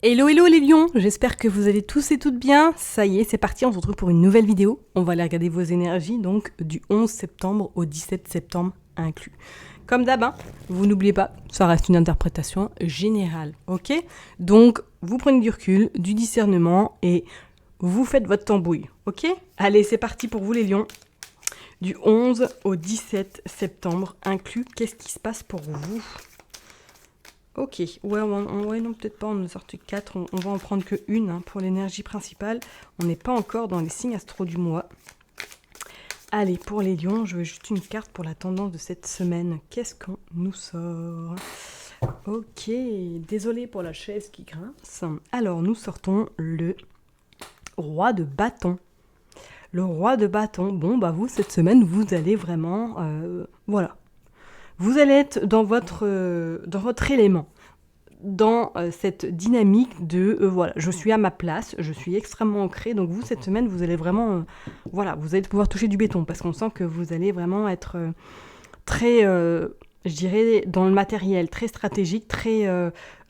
Hello hello les lions, j'espère que vous allez tous et toutes bien. Ça y est, c'est parti, on se retrouve pour une nouvelle vidéo. On va aller regarder vos énergies, donc du 11 septembre au 17 septembre inclus. Comme d'hab, hein, vous n'oubliez pas, ça reste une interprétation générale, ok? Donc, vous prenez du recul, du discernement et vous faites votre tambouille, ok? Allez, c'est parti pour vous les lions. Du 11 au 17 septembre inclus, qu'est-ce qui se passe pour vous ? Ok, ouais, non, peut-être pas, on en a sorti 4, on va en prendre que une hein, pour l'énergie principale. On n'est pas encore dans les signes astro du mois. Allez, pour les lions, je veux juste une carte pour la tendance de cette semaine. Qu'est-ce qu'on nous sort ? Ok, désolé pour la chaise qui grince. Alors, nous sortons le roi de bâton. Le roi de bâton, bon, bah vous, cette semaine, vous allez vraiment... voilà. Vous allez être dans votre élément, dans cette dynamique de voilà, je suis à ma place, je suis extrêmement ancrée. Donc vous, cette semaine, vous allez vraiment, voilà, vous allez pouvoir toucher du béton parce qu'on sent que vous allez vraiment être très, je dirais, dans le matériel, très stratégique, très...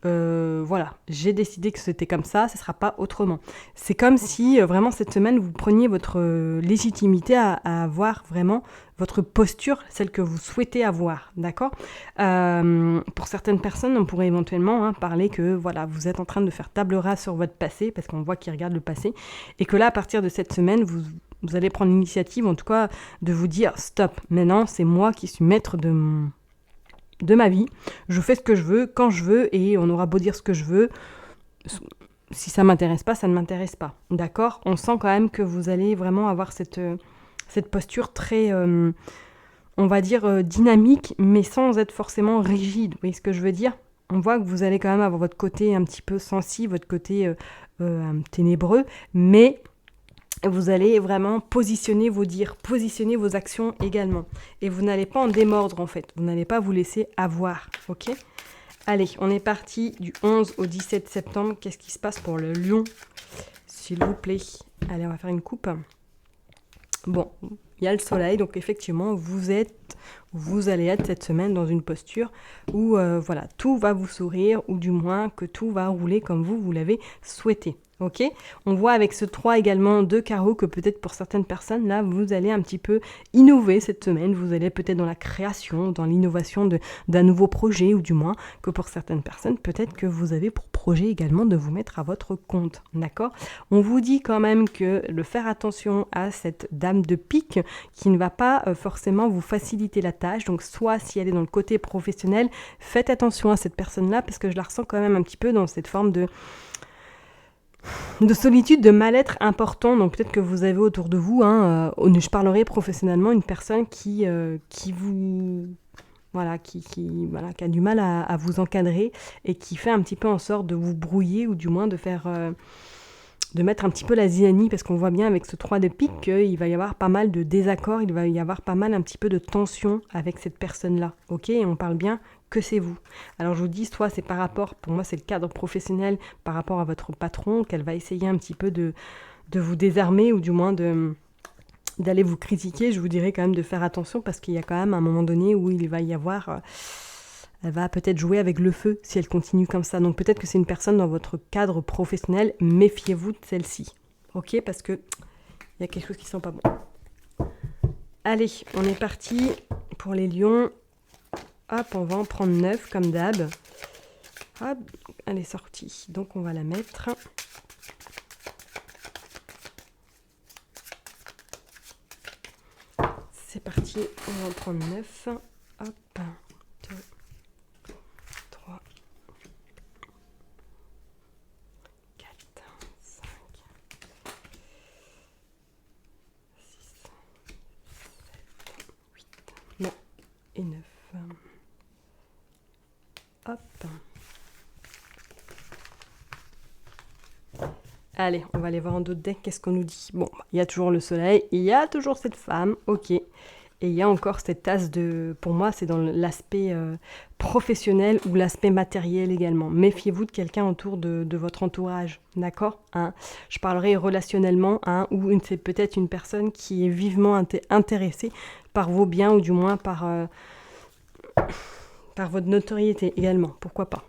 voilà, j'ai décidé que c'était comme ça ne sera pas autrement. C'est comme si vraiment cette semaine vous preniez votre légitimité à avoir vraiment votre posture, celle que vous souhaitez avoir, d'accord ? Pour certaines personnes, on pourrait éventuellement parler que voilà, vous êtes en train de faire table rase sur votre passé, parce qu'on voit qu'ils regardent le passé, et que là, à partir de cette semaine, vous allez prendre l'initiative, en tout cas, de vous dire stop, maintenant c'est moi qui suis maître de ma vie, je fais ce que je veux, quand je veux, et on aura beau dire ce que je veux, si ça m'intéresse pas, ça ne m'intéresse pas, d'accord ? On sent quand même que vous allez vraiment avoir cette posture très, on va dire, dynamique, mais sans être forcément rigide, vous voyez ce que je veux dire ? On voit que vous allez quand même avoir votre côté un petit peu sensible, votre côté ténébreux, mais... vous allez vraiment positionner vos dires, positionner vos actions également. Et vous n'allez pas en démordre en fait. Vous n'allez pas vous laisser avoir. Ok ? Allez, on est parti du 11 au 17 septembre. Qu'est-ce qui se passe pour le lion ? S'il vous plaît. Allez, on va faire une coupe. Bon, il y a le soleil, donc effectivement, vous allez être cette semaine dans une posture où voilà, tout va vous sourire, ou du moins que tout va rouler comme vous l'avez souhaité. Ok, on voit avec ce 3 également de carreaux que peut-être pour certaines personnes, là, vous allez un petit peu innover cette semaine. Vous allez peut-être dans la création, dans l'innovation d'un nouveau projet, ou du moins que pour certaines personnes, peut-être que vous avez pour projet également de vous mettre à votre compte. D'accord ? On vous dit quand même que de faire attention à cette dame de pique qui ne va pas forcément vous faciliter la tâche. Donc soit si elle est dans le côté professionnel, faites attention à cette personne-là parce que je la ressens quand même un petit peu dans cette forme de solitude, de mal-être important. Donc peut-être que vous avez autour de vous, je parlerai professionnellement, une personne qui vous... Voilà, qui a du mal à vous encadrer et qui fait un petit peu en sorte de vous brouiller ou du moins de faire... de mettre un petit peu la zizanie, parce qu'on voit bien avec ce 3 de pique qu'il va y avoir pas mal de désaccords, il va y avoir pas mal un petit peu de tension avec cette personne-là, ok ? Et on parle bien que c'est vous. Alors je vous dis, soit c'est par rapport, pour moi c'est le cadre professionnel, par rapport à votre patron, qu'elle va essayer un petit peu de vous désarmer, ou du moins d'aller vous critiquer. Je vous dirais quand même de faire attention, parce qu'il y a quand même un moment donné où il va y avoir... elle va peut-être jouer avec le feu si elle continue comme ça. Donc peut-être que c'est une personne dans votre cadre professionnel, méfiez-vous de celle-ci. Ok ? Parce que il y a quelque chose qui sent pas bon. Allez, on est parti pour les lions. Hop, on va en prendre 9 comme d'hab. Hop, elle est sortie. Donc on va la mettre. C'est parti, on va en prendre 9. Hop, 2, 3, 4, 5, 6, 7, 8, 9 et 9. Hop. Allez, on va aller voir en d'autres decks, qu'est-ce qu'on nous dit ? Bon, il y a toujours le soleil, il y a toujours cette femme, ok. Et il y a encore cette tasse de... Pour moi, c'est dans l'aspect professionnel ou l'aspect matériel également. Méfiez-vous de quelqu'un autour de votre entourage, d'accord ? Je parlerai relationnellement, ou c'est peut-être une personne qui est vivement intéressée par vos biens, ou du moins par votre notoriété également, pourquoi pas.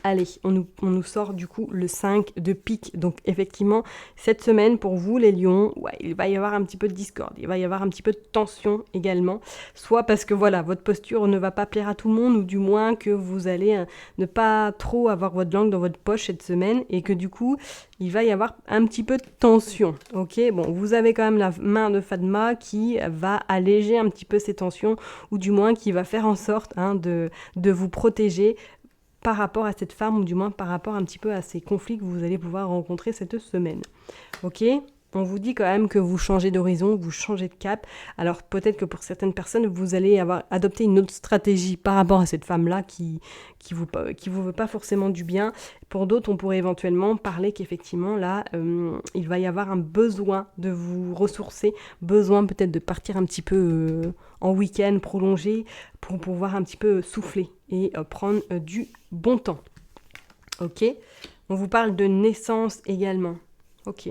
Allez, on nous sort du coup le 5 de pique. Donc effectivement, cette semaine pour vous les lions, ouais, il va y avoir un petit peu de discorde, il va y avoir un petit peu de tension également. Soit parce que voilà, votre posture ne va pas plaire à tout le monde, ou du moins que vous allez ne pas trop avoir votre langue dans votre poche cette semaine, et que du coup, il va y avoir un petit peu de tension. Ok, bon, vous avez quand même la main de Fatma qui va alléger un petit peu ces tensions, ou du moins qui va faire en sorte de vous protéger par rapport à cette femme, ou du moins par rapport un petit peu à ces conflits que vous allez pouvoir rencontrer cette semaine. Ok ? On vous dit quand même que vous changez d'horizon, vous changez de cap. Alors peut-être que pour certaines personnes, vous allez avoir adopté une autre stratégie par rapport à cette femme-là qui vous veut pas forcément du bien. Pour d'autres, on pourrait éventuellement parler qu'effectivement là, il va y avoir un besoin de vous ressourcer, besoin peut-être de partir un petit peu en week-end prolongé pour pouvoir un petit peu souffler et prendre du bon temps. Ok ? On vous parle de naissance également. Ok.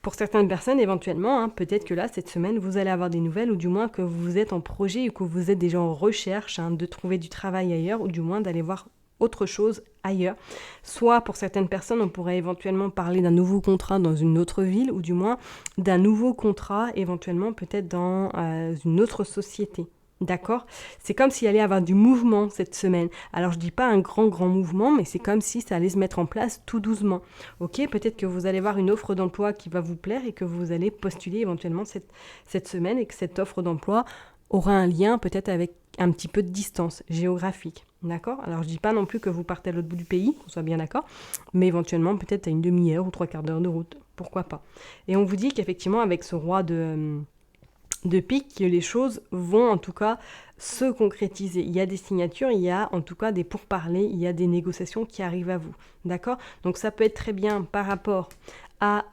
Pour certaines personnes, éventuellement, peut-être que là, cette semaine, vous allez avoir des nouvelles, ou du moins que vous êtes en projet, ou que vous êtes déjà en recherche de trouver du travail ailleurs, ou du moins d'aller voir autre chose ailleurs. Soit pour certaines personnes, on pourrait éventuellement parler d'un nouveau contrat dans une autre ville, ou du moins d'un nouveau contrat éventuellement peut-être dans une autre société. D'accord ? C'est comme s'il allait y avoir du mouvement cette semaine. Alors je dis pas un grand mouvement, mais c'est comme si ça allait se mettre en place tout doucement. Ok ? Peut-être que vous allez voir une offre d'emploi qui va vous plaire et que vous allez postuler éventuellement cette semaine, et que cette offre d'emploi aura un lien peut-être avec un petit peu de distance géographique. D'accord ? Alors je dis pas non plus que vous partez à l'autre bout du pays, qu'on soit bien d'accord, mais éventuellement peut-être à une demi-heure ou 3/4 d'heure de route. Pourquoi pas ? Et on vous dit qu'effectivement avec ce roi de pique, que les choses vont en tout cas se concrétiser. Il y a des signatures, il y a en tout cas des pourparlers, il y a des négociations qui arrivent à vous. D'accord ? Donc ça peut être très bien par rapport à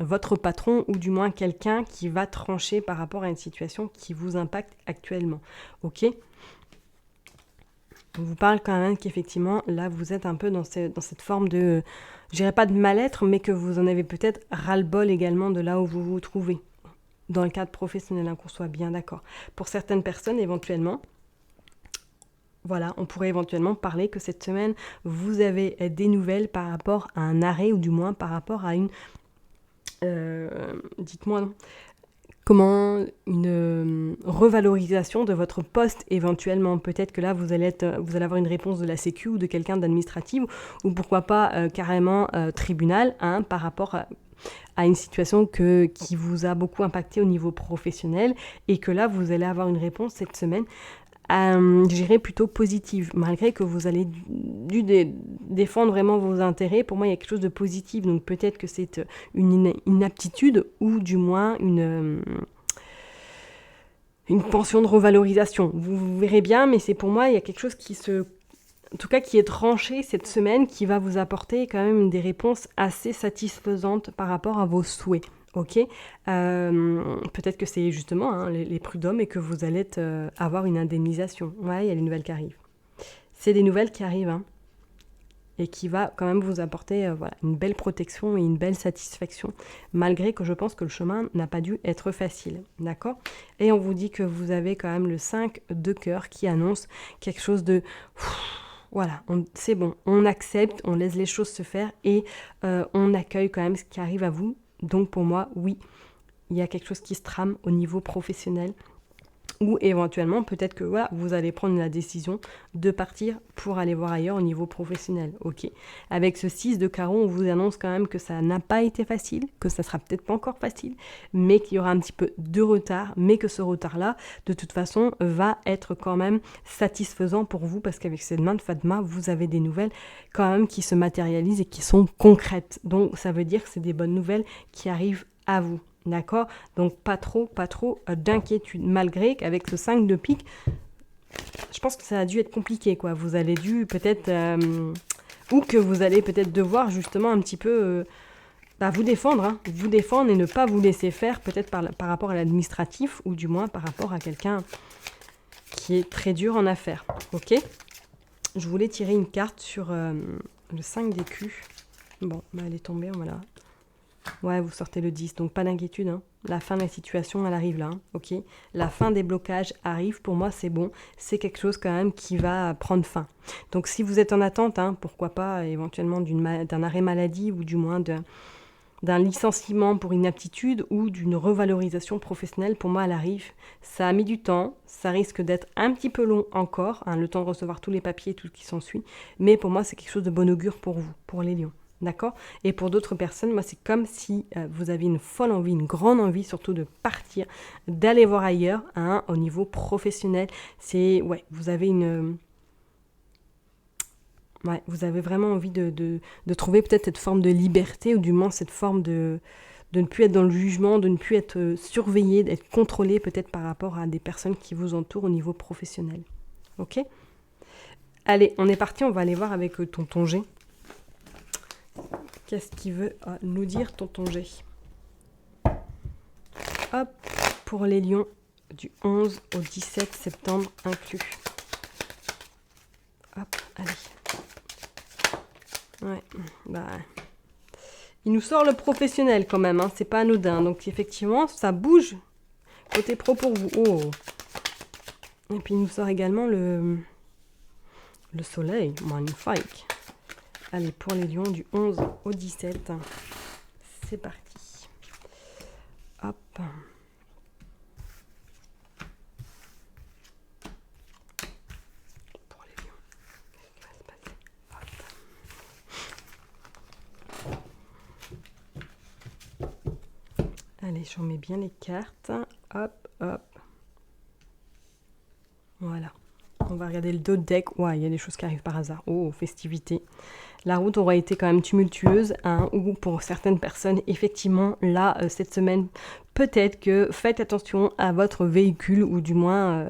votre patron, ou du moins quelqu'un qui va trancher par rapport à une situation qui vous impacte actuellement. Ok ? On vous parle quand même qu'effectivement, là, vous êtes un peu dans cette forme de, je dirais pas de mal-être, mais que vous en avez peut-être ras-le-bol également de là où vous vous trouvez. Dans le cadre professionnel, qu'on soit bien d'accord. Pour certaines personnes, éventuellement, voilà, on pourrait éventuellement parler que cette semaine, vous avez des nouvelles par rapport à un arrêt, ou du moins par rapport à une... dites-moi, non ? Comment une revalorisation de votre poste éventuellement. Peut-être que là, vous allez avoir une réponse de la Sécu ou de quelqu'un d'administratif, ou pourquoi pas carrément tribunal, par rapport à une situation qui vous a beaucoup impacté au niveau professionnel, et que là, vous allez avoir une réponse cette semaine, je dirais plutôt positive, malgré que vous allez dû défendre vraiment vos intérêts. Pour moi, il y a quelque chose de positif, donc peut-être que c'est une inaptitude, ou du moins une pension de revalorisation. Vous verrez bien, mais c'est pour moi, il y a quelque chose en tout cas qui est tranché cette semaine, qui va vous apporter quand même des réponses assez satisfaisantes par rapport à vos souhaits. Ok, peut-être que c'est justement les prud'hommes, et que vous allez avoir une indemnisation. Ouais, il y a les nouvelles qui arrivent. C'est des nouvelles qui arrivent, et qui va quand même vous apporter une belle protection et une belle satisfaction, malgré que je pense que le chemin n'a pas dû être facile. D'accord ? Et on vous dit que vous avez quand même le 5 de cœur qui annonce quelque chose de... Voilà, c'est bon, on accepte, on laisse les choses se faire, et on accueille quand même ce qui arrive à vous. Donc pour moi, oui, il y a quelque chose qui se trame au niveau professionnel, ou éventuellement peut-être que vous allez prendre la décision de partir pour aller voir ailleurs au niveau professionnel. Ok. Avec ce 6 de carreau, on vous annonce quand même que ça n'a pas été facile, que ça sera peut-être pas encore facile, mais qu'il y aura un petit peu de retard, mais que ce retard-là, de toute façon, va être quand même satisfaisant pour vous, parce qu'avec cette main de Fatma, vous avez des nouvelles quand même qui se matérialisent et qui sont concrètes. Donc ça veut dire que c'est des bonnes nouvelles qui arrivent à vous. D'accord ? Donc pas trop d'inquiétude, malgré qu'avec ce 5 de pique, je pense que ça a dû être compliqué, quoi. Vous allez dû peut-être... ou que vous allez peut-être devoir justement un petit peu vous défendre, vous défendre et ne pas vous laisser faire, peut-être par rapport à l'administratif, ou du moins par rapport à quelqu'un qui est très dur en affaires. Ok ? Je voulais tirer une carte sur le 5 d'écus. Bon, elle est tombée, voilà. Ouais, vous sortez le 10, donc pas d'inquiétude. La fin de la situation, elle arrive là, hein, ok? La fin des blocages arrive, pour moi c'est bon, c'est quelque chose quand même qui va prendre fin. Donc si vous êtes en attente, hein, pourquoi pas éventuellement d'un arrêt maladie ou du moins d'un licenciement pour inaptitude ou d'une revalorisation professionnelle, pour moi elle arrive. Ça a mis du temps, ça risque d'être un petit peu long encore, hein, le temps de recevoir tous les papiers, tout ce qui s'ensuit, mais pour moi c'est quelque chose de bon augure pour vous, pour les lions. D'accord? Et pour d'autres personnes, moi, c'est comme si vous avez une folle envie, une grande envie surtout de partir, d'aller voir ailleurs, hein, au niveau professionnel. C'est, ouais, vous avez vous avez vraiment envie de trouver peut-être cette forme de liberté, ou du moins cette forme de ne plus être dans le jugement, de ne plus être surveillé, d'être contrôlé peut-être par rapport à des personnes qui vous entourent au niveau professionnel. Ok? Allez, on est parti, on va aller voir avec tonton G. Qu'est-ce qu'il veut nous dire, tonton G? Hop, pour les lions du 11 au 17 septembre inclus. Hop, allez. Ouais, il nous sort le professionnel quand même, hein, c'est pas anodin. Donc effectivement, ça bouge côté pro pour vous. Oh. Et puis il nous sort également le soleil, magnifique. Allez, pour les lions du 11 au 17, c'est parti. Hop. Pour les lions, qu'est-ce qui va se passer? Hop. Allez, j'en mets bien les cartes. Hop, hop. Voilà. On va regarder le dos de deck. Ouais, il y a des choses qui arrivent par hasard. Oh, festivité. La route aura été quand même tumultueuse, hein, ou pour certaines personnes, effectivement, là, cette semaine, peut-être que faites attention à votre véhicule, ou du moins,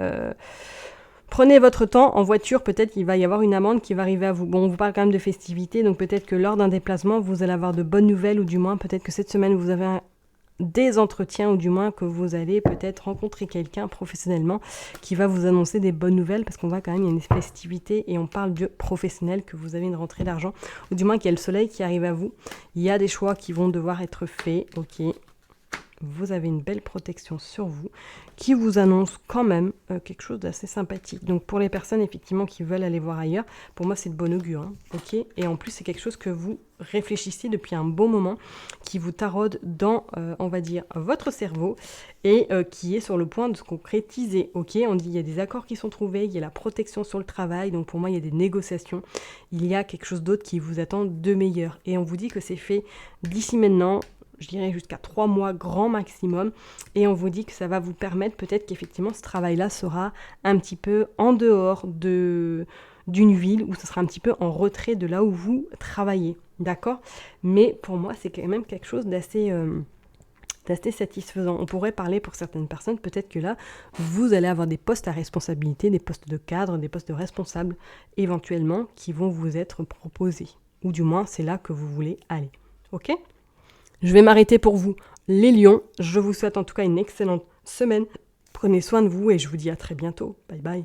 prenez votre temps en voiture. Peut-être qu'il va y avoir une amende qui va arriver à vous. Bon, on vous parle quand même de festivité, donc peut-être que lors d'un déplacement, vous allez avoir de bonnes nouvelles, ou du moins, peut-être que cette semaine, vous avez des entretiens, ou du moins que vous allez peut-être rencontrer quelqu'un professionnellement qui va vous annoncer des bonnes nouvelles, parce qu'on voit quand même il y a une festivité et on parle de professionnel, que vous avez une rentrée d'argent, ou du moins qu'il y a le soleil qui arrive à vous. Il y a des choix qui vont devoir être faits, ok. Vous avez une belle protection sur vous qui vous annonce quand même quelque chose d'assez sympathique. Donc pour les personnes effectivement qui veulent aller voir ailleurs, pour moi c'est de bon augure, hein, ok. Et en plus c'est quelque chose que vous réfléchissez depuis un bon moment, qui vous taraude dans, on va dire, votre cerveau, et qui est sur le point de se concrétiser, ok. On dit il y a des accords qui sont trouvés, il y a la protection sur le travail, donc pour moi il y a des négociations, il y a quelque chose d'autre qui vous attend de meilleur, et on vous dit que c'est fait d'ici maintenant, je dirais jusqu'à 3 mois grand maximum, et on vous dit que ça va vous permettre peut-être qu'effectivement ce travail-là sera un petit peu en dehors d'une ville, ou ce sera un petit peu en retrait de là où vous travaillez, d'accord? Mais pour moi c'est quand même quelque chose d'assez satisfaisant. On pourrait parler pour certaines personnes, peut-être que là vous allez avoir des postes à responsabilité, des postes de cadre, des postes de responsable éventuellement qui vont vous être proposés, ou du moins c'est là que vous voulez aller, ok? Je vais m'arrêter pour vous, les lions. Je vous souhaite en tout cas une excellente semaine. Prenez soin de vous et je vous dis à très bientôt. Bye bye.